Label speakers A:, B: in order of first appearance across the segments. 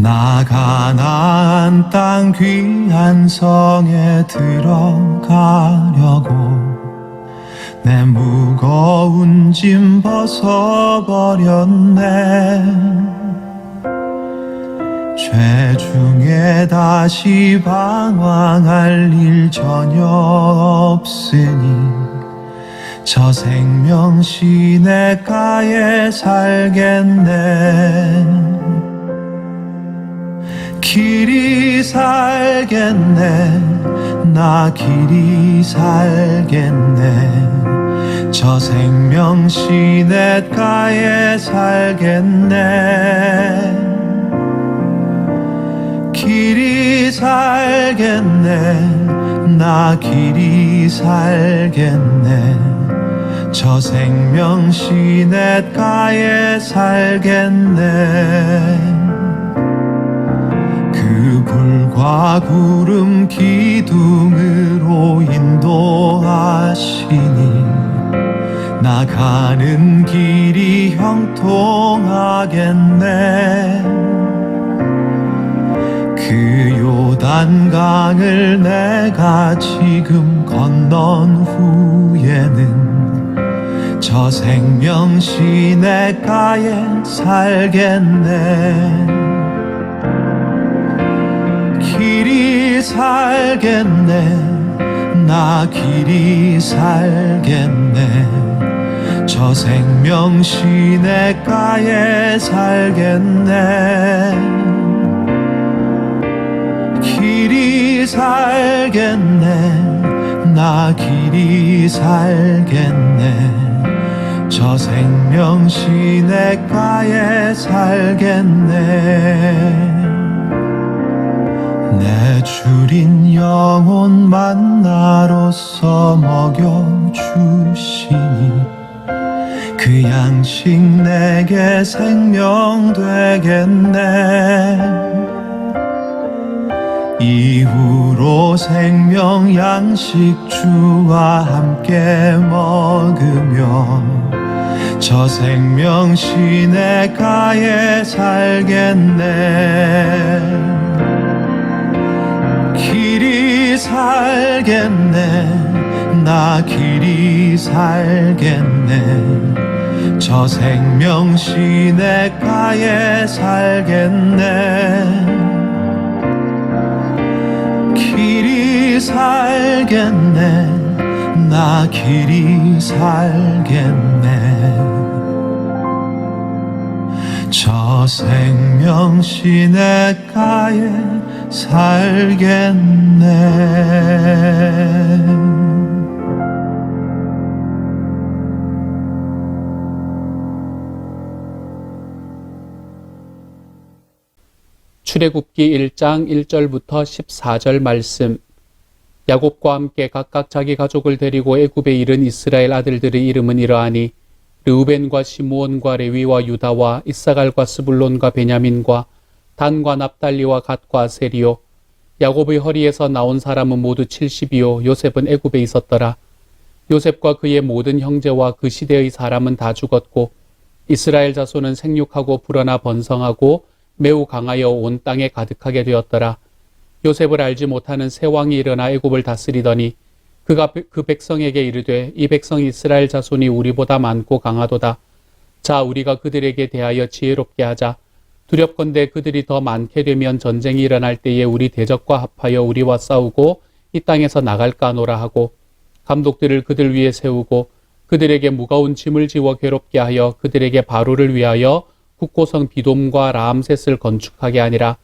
A: 나 가나안 땅 귀한 성에 들어가려고 내 무거운 짐 벗어버렸네. 죄 중에 다시 방황할 일 전혀 없으니 저 생명 시냇가에 살겠네. 길이 살겠네. 나 길이 살겠네. 저 생명 시냇가에 살겠네. 길이 살겠네. 나 길이 살겠네. 저 생명 시냇가에 살겠네. 그 불과 구름 기둥으로 인도하시니 나 가는 길이 형통하겠네. 그 요단강을 내가 지금 건넌 후에는 저 생명 시냇가에 살겠네. 길이 살겠네. 나 길이 살겠네. 저 생명 시냇가에 살겠네. 길이 살겠네. 나 길이 살겠네. 저 생명 시냇가에 살겠네. 내 주린 영혼 만나로서 먹여주시니 그 양식 내게 생명 되겠네. 이후로 생명 양식 주와 함께 먹으며 저 생명 시냇가에 살겠네. 길이 살겠네. 나 길이 살겠네. 저 생명 시냇가에 살겠네. 길이 살겠네. 나 길이 살겠네. 저 생명 시냇가에 살겠네.
B: 출애굽기 1장 1절부터 14절 말씀. 야곱과 함께 각각 자기 가족을 데리고 애굽에 이른 이스라엘 아들들의 이름은 이러하니 르우벤과 시므온과 레위와 유다와 이사갈과 스불론과 베냐민과 단과 납달리와 갓과 아셀이요. 야곱의 허리에서 나온 사람은 모두 70이요. 요셉은 애굽에 있었더라. 요셉과 그의 모든 형제와 그 시대의 사람은 다 죽었고 이스라엘 자손은 생육하고 불어나 번성하고 매우 강하여 온 땅에 가득하게 되었더라. 요셉을 알지 못하는 새 왕이 일어나 애굽을 다스리더니 그가 그 백성에게 이르되 이 백성 이스라엘 자손이 우리보다 많고 강하도다. 자, 우리가 그들에게 대하여 지혜롭게 하자. 두렵건대 그들이 더 많게 되면 전쟁이 일어날 때에 우리 대적과 합하여 우리와 싸우고 이 땅에서 나갈까 하노라 하고 감독들을 그들 위에 세우고 그들에게 무거운 짐을 지워 괴롭게 하여 그들에게 바로를 위하여 국고성 비돔과 라암셋을 건축하게 하니라.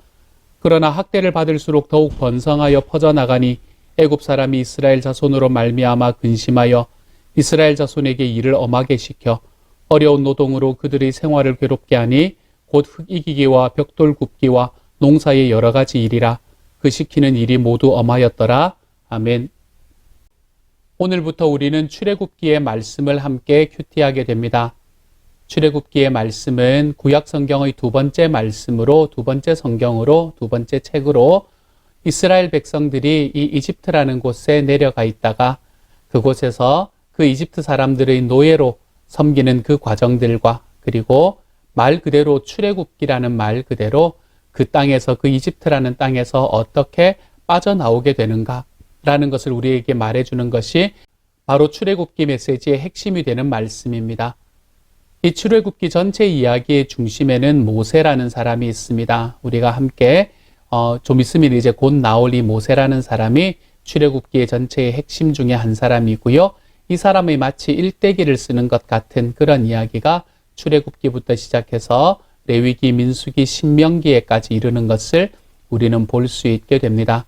B: 그러나 학대를 받을수록 더욱 번성하여 퍼져나가니 애굽 사람이 이스라엘 자손으로 말미암아 근심하여 이스라엘 자손에게 일을 엄하게 시켜 어려운 노동으로 그들의 생활을 괴롭게 하니 곧 흙 이기기와 벽돌 굽기와 농사의 여러 가지 일이라. 그 시키는 일이 모두 엄하였더라. 아멘. 오늘부터 우리는 출애굽기의 말씀을 함께 큐티하게 됩니다. 출애굽기의 말씀은 구약 성경의 두 번째 말씀으로, 두 번째 성경으로, 두 번째 책으로 이스라엘 백성들이 이 이집트라는 곳에 내려가 있다가 그곳에서 그 이집트 사람들의 노예로 섬기는 그 과정들과 그리고 말 그대로 출애굽기라는 말 그대로 그 땅에서, 그 이집트라는 땅에서 어떻게 빠져나오게 되는가라는 것을 우리에게 말해주는 것이 바로 출애굽기 메시지의 핵심이 되는 말씀입니다. 이 출애굽기 전체 이야기의 중심에는 모세라는 사람이 있습니다. 우리가 함께 좀 있으면 이제 곧 나올 이 모세라는 사람이 출애굽기의 전체의 핵심 중에 한 사람이고요. 이 사람이 마치 일대기를 쓰는 것 같은 그런 이야기가 출애굽기부터 시작해서 레위기, 민수기, 신명기에까지 이르는 것을 우리는 볼 수 있게 됩니다.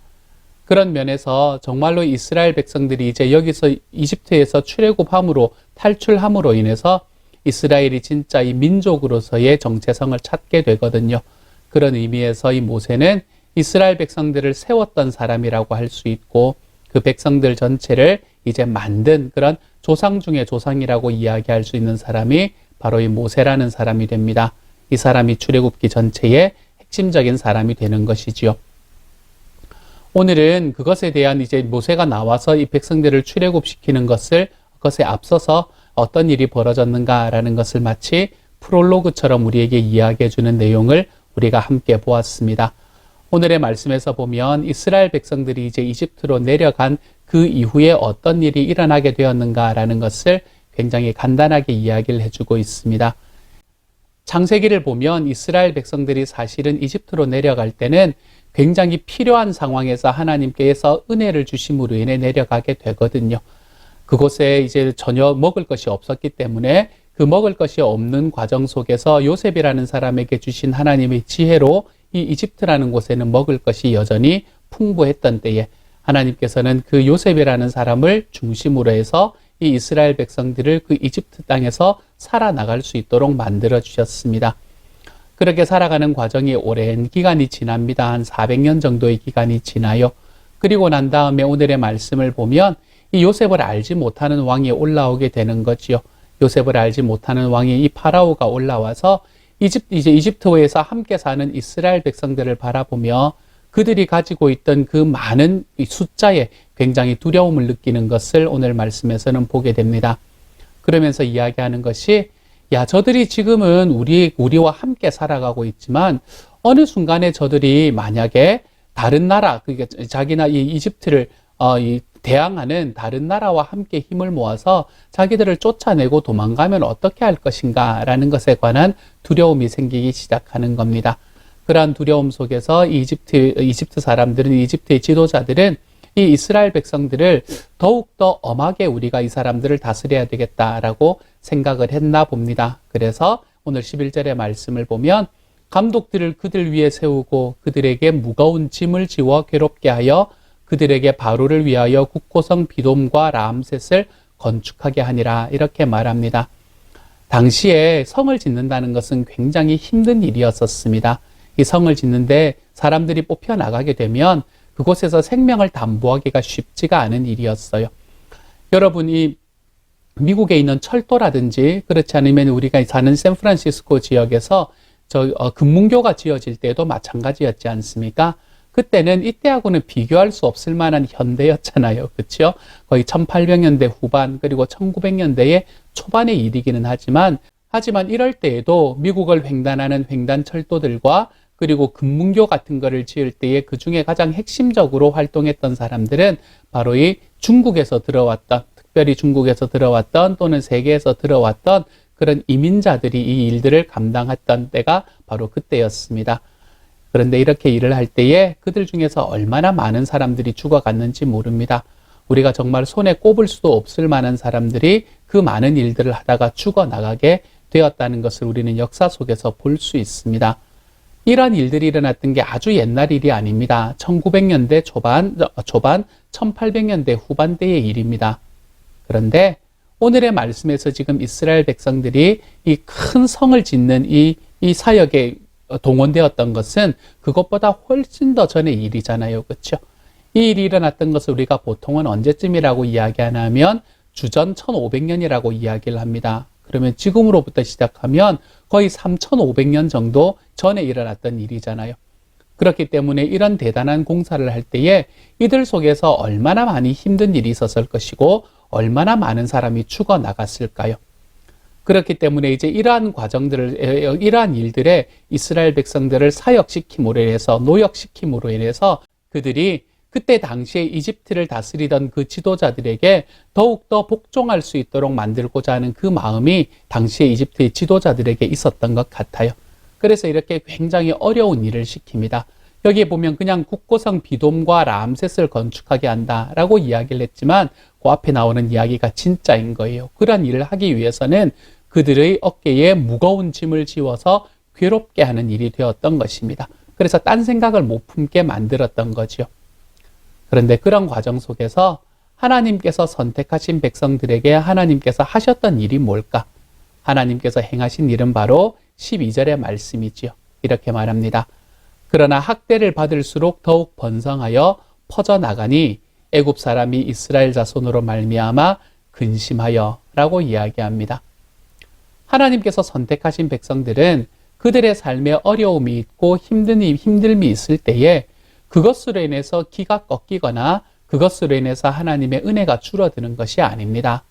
B: 그런 면에서 정말로 이스라엘 백성들이 이제 여기서 이집트에서 출애굽함으로 탈출함으로 인해서 이스라엘이 진짜 이 민족으로서의 정체성을 찾게 되거든요. 그런 의미에서 이 모세는 이스라엘 백성들을 세웠던 사람이라고 할 수 있고 그 백성들 전체를 이제 만든 그런 조상 중의 조상이라고 이야기할 수 있는 사람이 바로 이 모세라는 사람이 됩니다. 이 사람이 출애굽기 전체의 핵심적인 사람이 되는 것이지요. 오늘은 그것에 대한 이제 모세가 나와서 이 백성들을 출애굽시키는 그것에 앞서서 어떤 일이 벌어졌는가라는 것을 마치 프롤로그처럼 우리에게 이야기해 주는 내용을 우리가 함께 보았습니다. 오늘의 말씀에서 보면 이스라엘 백성들이 이제 이집트로 내려간 그 이후에 어떤 일이 일어나게 되었는가라는 것을 굉장히 간단하게 이야기를 해주고 있습니다. 창세기를 보면 이스라엘 백성들이 사실은 이집트로 내려갈 때는 굉장히 필요한 상황에서 하나님께서 은혜를 주심으로 인해 내려가게 되거든요. 그곳에 이제 전혀 먹을 것이 없었기 때문에 그 먹을 것이 없는 과정 속에서 요셉이라는 사람에게 주신 하나님의 지혜로 이 이집트라는 곳에는 먹을 것이 여전히 풍부했던 때에 하나님께서는 그 요셉이라는 사람을 중심으로 해서 이 이스라엘 백성들을 그 이집트 땅에서 살아나갈 수 있도록 만들어 주셨습니다. 그렇게 살아가는 과정이 오랜 기간이 지납니다. 한 400년 정도의 기간이 지나요. 그리고 난 다음에 오늘의 말씀을 보면 이 요셉을 알지 못하는 왕이 올라오게 되는 거지요. 요셉을 알지 못하는 왕이 이 파라오가 올라와서 이집트에서 함께 사는 이스라엘 백성들을 바라보며 그들이 가지고 있던 그 많은 숫자에 굉장히 두려움을 느끼는 것을 오늘 말씀에서는 보게 됩니다. 그러면서 이야기하는 것이 야, 저들이 지금은 우리와 함께 살아가고 있지만 어느 순간에 저들이 만약에 다른 나라, 그게 자기나 이 이집트를 대항하는 다른 나라와 함께 힘을 모아서 자기들을 쫓아내고 도망가면 어떻게 할 것인가 라는 것에 관한 두려움이 생기기 시작하는 겁니다. 그러한 두려움 속에서 이집트 사람들은, 이집트의 지도자들은 이 이스라엘 백성들을 더욱더 엄하게 우리가 이 사람들을 다스려야 되겠다라고 생각을 했나 봅니다. 그래서 오늘 11절의 말씀을 보면 감독들을 그들 위에 세우고 그들에게 무거운 짐을 지워 괴롭게 하여 그들에게 바로를 위하여 국고성 비돔과 라암셋을 건축하게 하니라 이렇게 말합니다. 당시에 성을 짓는다는 것은 굉장히 힘든 일이었었습니다. 이 성을 짓는데 사람들이 뽑혀 나가게 되면 그곳에서 생명을 담보하기가 쉽지가 않은 일이었어요. 여러분이 미국에 있는 철도라든지 그렇지 않으면 우리가 사는 샌프란시스코 지역에서 금문교가 지어질 때도 마찬가지였지 않습니까? 그때는 이때하고는 비교할 수 없을 만한 현대였잖아요. 그렇죠? 거의 1800년대 후반 그리고 1900년대의 초반의 일이기는 하지만 이럴 때에도 미국을 횡단하는 횡단철도들과 그리고 금문교 같은 거를 지을 때에 그 중에 가장 핵심적으로 활동했던 사람들은 바로 이 중국에서 들어왔던, 특별히 중국에서 들어왔던 또는 세계에서 들어왔던 그런 이민자들이 이 일들을 감당했던 때가 바로 그때였습니다. 그런데 이렇게 일을 할 때에 그들 중에서 얼마나 많은 사람들이 죽어갔는지 모릅니다. 우리가 정말 손에 꼽을 수도 없을 만한 사람들이 그 많은 일들을 하다가 죽어나가게 되었다는 것을 우리는 역사 속에서 볼 수 있습니다. 이런 일들이 일어났던 게 아주 옛날 일이 아닙니다. 1900년대 초반 1800년대 후반대의 일입니다. 그런데 오늘의 말씀에서 지금 이스라엘 백성들이 이 큰 성을 짓는 이 사역에 동원되었던 것은 그것보다 훨씬 더 전의 일이잖아요. 그렇죠? 이 일이 일어났던 것을 우리가 보통은 언제쯤이라고 이야기하냐면 주전 1500년이라고 이야기를 합니다. 그러면 지금으로부터 시작하면 거의 3500년 정도 전에 일어났던 일이잖아요. 그렇기 때문에 이런 대단한 공사를 할 때에 이들 속에서 얼마나 많이 힘든 일이 있었을 것이고 얼마나 많은 사람이 죽어나갔을까요? 그렇기 때문에 이제 이러한 이러한 일들에 이스라엘 백성들을 사역시킴으로 인해서, 노역시킴으로 인해서 그들이 그때 당시에 이집트를 다스리던 그 지도자들에게 더욱더 복종할 수 있도록 만들고자 하는 그 마음이 당시에 이집트의 지도자들에게 있었던 것 같아요. 그래서 이렇게 굉장히 어려운 일을 시킵니다. 여기에 보면 그냥 국고성 비돔과 람셋을 건축하게 한다라고 이야기를 했지만 그 앞에 나오는 이야기가 진짜인 거예요. 그러한 일을 하기 위해서는 그들의 어깨에 무거운 짐을 지워서 괴롭게 하는 일이 되었던 것입니다. 그래서 딴 생각을 못 품게 만들었던 거죠. 그런데 그런 과정 속에서 하나님께서 선택하신 백성들에게 하나님께서 하셨던 일이 뭘까? 하나님께서 행하신 일은 바로 12절의 말씀이지요. 이렇게 말합니다. 그러나 학대를 받을수록 더욱 번성하여 퍼져나가니 애굽 사람이 이스라엘 자손으로 말미암아 근심하여 라고 이야기합니다. 하나님께서 선택하신 백성들은 그들의 삶에 어려움이 있고 힘듦이 있을 때에 그것으로 인해서 기가 꺾이거나 그것으로 인해서 하나님의 은혜가 줄어드는 것이 아닙니다.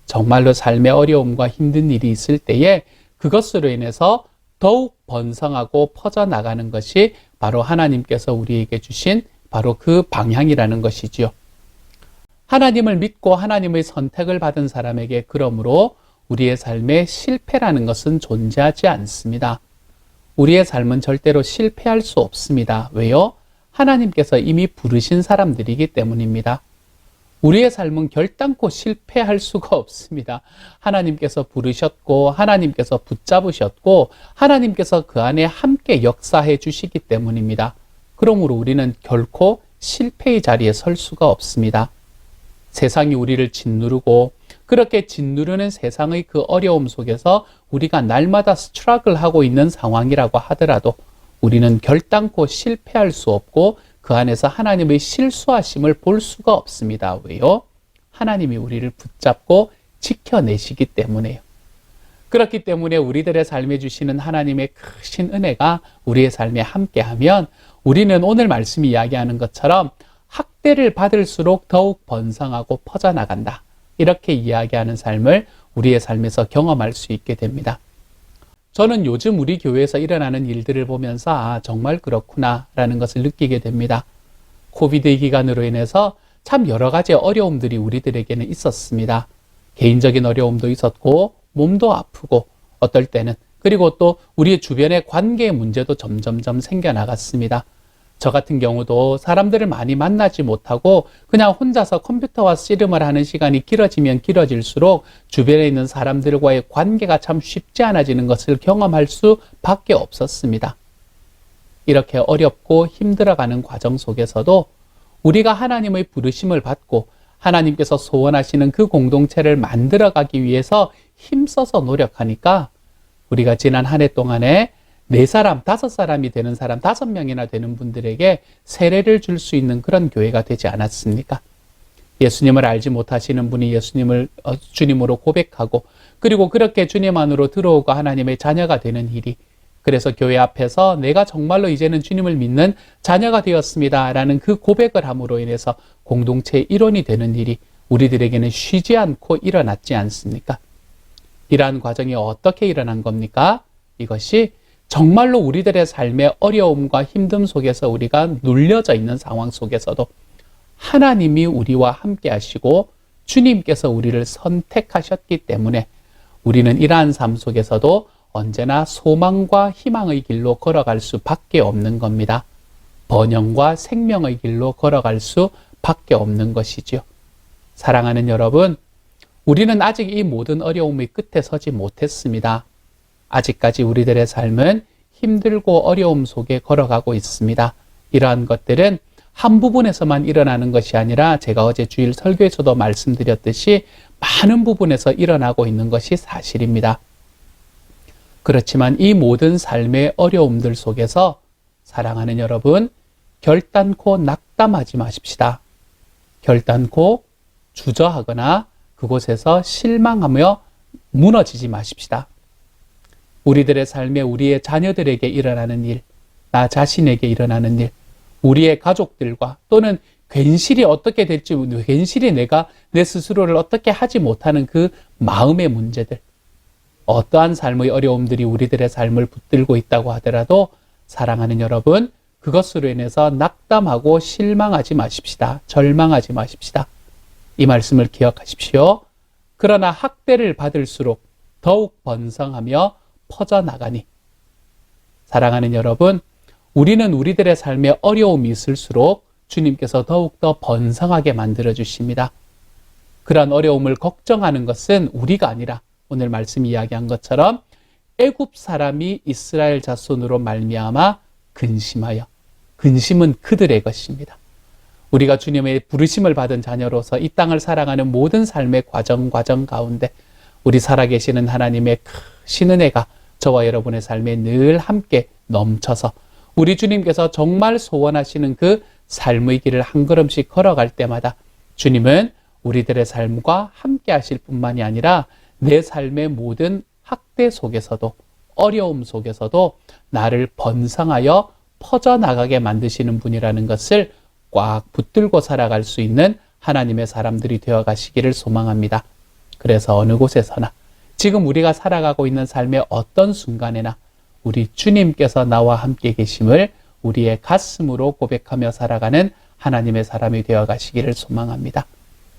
B: 정말로 삶의 어려움과 힘든 일이 있을 때에 그것으로 인해서 더욱 번성하고 퍼져나가는 것이 바로 하나님께서 우리에게 주신 바로 그 방향이라는 것이지요. 하나님을 믿고 하나님의 선택을 받은 사람에게 그러므로 우리의 삶에 실패라는 것은 존재하지 않습니다. 우리의 삶은 절대로 실패할 수 없습니다. 왜요? 하나님께서 이미 부르신 사람들이기 때문입니다. 우리의 삶은 결단코 실패할 수가 없습니다. 하나님께서 부르셨고 하나님께서 붙잡으셨고 하나님께서 그 안에 함께 역사해 주시기 때문입니다. 그러므로 우리는 결코 실패의 자리에 설 수가 없습니다. 세상이 우리를 짓누르고 그렇게 짓누르는 세상의 그 어려움 속에서 우리가 날마다 스트러글하고 있는 상황이라고 하더라도 우리는 결단코 실패할 수 없고 그 안에서 하나님의 실수하심을 볼 수가 없습니다. 왜요? 하나님이 우리를 붙잡고 지켜내시기 때문에요. 그렇기 때문에 우리들의 삶에 주시는 하나님의 크신 은혜가 우리의 삶에 함께하면 우리는 오늘 말씀이 이야기하는 것처럼 학대를 받을수록 더욱 번성하고 퍼져나간다. 이렇게 이야기하는 삶을 우리의 삶에서 경험할 수 있게 됩니다. 저는 요즘 우리 교회에서 일어나는 일들을 보면서 정말 그렇구나 라는 것을 느끼게 됩니다. 코비드 기간으로 인해서 참 여러 가지 어려움들이 우리들에게는 있었습니다. 개인적인 어려움도 있었고 몸도 아프고 어떨 때는 그리고 또 우리의 주변의 관계의 문제도 점점점 생겨나갔습니다. 저 같은 경우도 사람들을 많이 만나지 못하고 그냥 혼자서 컴퓨터와 씨름을 하는 시간이 길어지면 길어질수록 주변에 있는 사람들과의 관계가 참 쉽지 않아지는 것을 경험할 수밖에 없었습니다. 이렇게 어렵고 힘들어가는 과정 속에서도 우리가 하나님의 부르심을 받고 하나님께서 소원하시는 그 공동체를 만들어가기 위해서 힘써서 노력하니까 우리가 지난 한 해 동안에 4사람, 5사람이 되는 사람, 5명이나 되는 분들에게 세례를 줄 수 있는 그런 교회가 되지 않았습니까? 예수님을 알지 못하시는 분이 예수님을 주님으로 고백하고 그리고 그렇게 주님 안으로 들어오고 하나님의 자녀가 되는 일이 그래서 교회 앞에서 내가 정말로 이제는 주님을 믿는 자녀가 되었습니다 라는 그 고백을 함으로 인해서 공동체의 일원이 되는 일이 우리들에게는 쉬지 않고 일어났지 않습니까? 이러한 과정이 어떻게 일어난 겁니까? 이것이 정말로 우리들의 삶의 어려움과 힘듦 속에서 우리가 눌려져 있는 상황 속에서도 하나님이 우리와 함께 하시고 주님께서 우리를 선택하셨기 때문에 우리는 이러한 삶 속에서도 언제나 소망과 희망의 길로 걸어갈 수밖에 없는 겁니다. 번영과 생명의 길로 걸어갈 수밖에 없는 것이죠. 사랑하는 여러분, 우리는 아직 이 모든 어려움의 끝에 서지 못했습니다. 아직까지 우리들의 삶은 힘들고 어려움 속에 걸어가고 있습니다. 이러한 것들은 한 부분에서만 일어나는 것이 아니라 제가 어제 주일 설교에서도 말씀드렸듯이 많은 부분에서 일어나고 있는 것이 사실입니다. 그렇지만 이 모든 삶의 어려움들 속에서 사랑하는 여러분, 결단코 낙담하지 마십시다. 결단코 주저하거나 그곳에서 실망하며 무너지지 마십시다. 우리들의 삶에 우리의 자녀들에게 일어나는 일, 나 자신에게 일어나는 일, 우리의 가족들과 또는 괜시리 어떻게 될지, 괜시리 내가 내 스스로를 어떻게 하지 못하는 그 마음의 문제들. 어떠한 삶의 어려움들이 우리들의 삶을 붙들고 있다고 하더라도 사랑하는 여러분, 그것으로 인해서 낙담하고 실망하지 마십시다. 절망하지 마십시다. 이 말씀을 기억하십시오. 그러나 학대를 받을수록 더욱 번성하며 퍼져나가니. 사랑하는 여러분, 우리는 우리들의 삶에 어려움이 있을수록 주님께서 더욱더 번성하게 만들어 주십니다. 그런 어려움을 걱정하는 것은 우리가 아니라 오늘 말씀 이야기한 것처럼 애굽 사람이 이스라엘 자손으로 말미암아 근심하여, 근심은 그들의 것입니다. 우리가 주님의 부르심을 받은 자녀로서 이 땅을 살아가는 모든 삶의 과정 가운데 우리 살아계시는 하나님의 크신 은혜가 저와 여러분의 삶에 늘 함께 넘쳐서 우리 주님께서 정말 소원하시는 그 삶의 길을 한 걸음씩 걸어갈 때마다 주님은 우리들의 삶과 함께 하실 뿐만이 아니라 내 삶의 모든 학대 속에서도 어려움 속에서도 나를 번성하여 퍼져나가게 만드시는 분이라는 것을 꽉 붙들고 살아갈 수 있는 하나님의 사람들이 되어 가시기를 소망합니다. 그래서 어느 곳에서나 지금 우리가 살아가고 있는 삶의 어떤 순간에나 우리 주님께서 나와 함께 계심을 우리의 가슴으로 고백하며 살아가는 하나님의 사람이 되어 가시기를 소망합니다.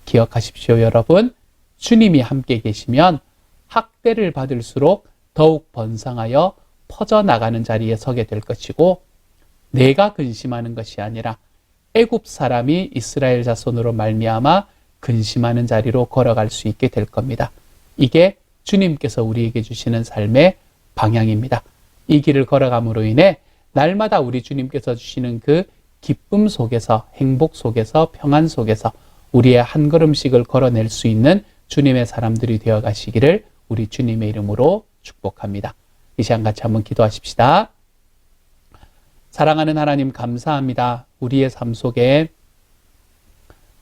B: 기억하십시오, 여러분. 주님이 함께 계시면 학대를 받을수록 더욱 번성하여 퍼져나가는 자리에 서게 될 것이고 내가 근심하는 것이 아니라 애굽 사람이 이스라엘 자손으로 말미암아 근심하는 자리로 걸어갈 수 있게 될 겁니다. 이게 주님께서 우리에게 주시는 삶의 방향입니다. 이 길을 걸어감으로 인해 날마다 우리 주님께서 주시는 그 기쁨 속에서, 행복 속에서, 평안 속에서 우리의 한 걸음씩을 걸어낼 수 있는 주님의 사람들이 되어 가시기를 우리 주님의 이름으로 축복합니다. 이 시간 같이 한번 기도하십시다. 사랑하는 하나님, 감사합니다. 우리의 삶 속에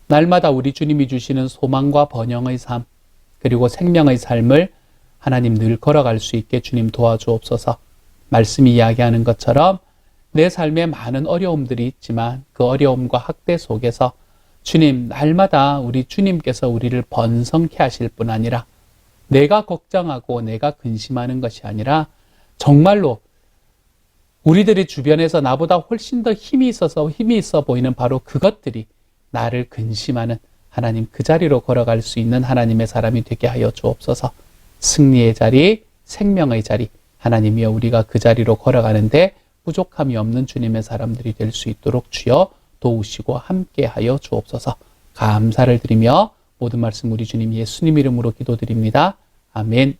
B: 날마다 우리 주님이 주시는 소망과 번영의 삶, 그리고 생명의 삶을 하나님 늘 걸어갈 수 있게 주님 도와주옵소서. 말씀이 이야기하는 것처럼 내 삶에 많은 어려움들이 있지만 그 어려움과 학대 속에서 주님, 날마다 우리 주님께서 우리를 번성케 하실 뿐 아니라 내가 걱정하고 내가 근심하는 것이 아니라 정말로 우리들이 주변에서 나보다 훨씬 더 힘이 있어 보이는 바로 그것들이 나를 근심하는 하나님, 그 자리로 걸어갈 수 있는 하나님의 사람이 되게 하여 주옵소서. 승리의 자리, 생명의 자리, 하나님이여 우리가 그 자리로 걸어가는데 부족함이 없는 주님의 사람들이 될 수 있도록 주여 도우시고 함께 하여 주옵소서. 감사를 드리며 모든 말씀 우리 주님 예수님 이름으로 기도드립니다. 아멘.